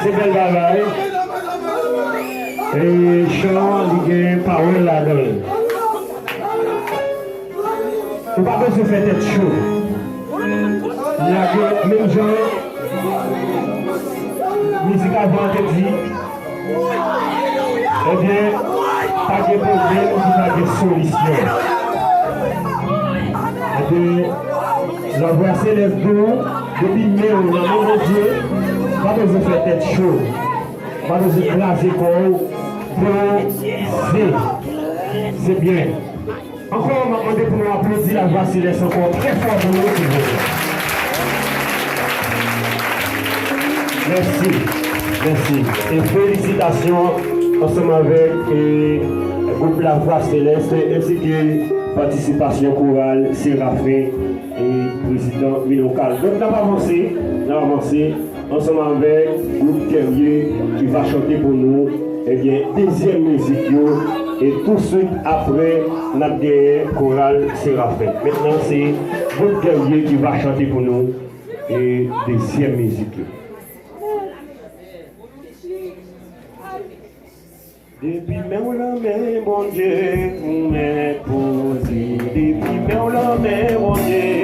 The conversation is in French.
C'est belle bagaille. Et chant, il y a parole là-dedans. Il n'y a pas besoin de faire tête chaud. Il y a que même gens, musique avant tête vie. Eh bien, pas de problème, pas de solution. Eh bien, la voix s'élève d'eau, depuis mai, on a mon Dieu, pas besoin de faire tête chaud. Pas besoin de classer corps. C'est bien. Encore, on m'a demandé pour nous applaudir la voix céleste encore très fort pour nous. Merci. Merci. Et félicitations ensemble avec le groupe La Voix Céleste ainsi que participation chorale Séraphin et président Milocal. Donc, nous avons avancé ensemble avec le groupe Terrier qui va chanter pour nous. Eh bien, deuxième musique, et tout de suite après, nous avons gagné chorale Séraphin. Maintenant, c'est le groupe Terrier qui va chanter pour nous et deuxième musique. Depuis même la main, mon Dieu, vous m'êtes posé. Depuis même la main, mon Dieu.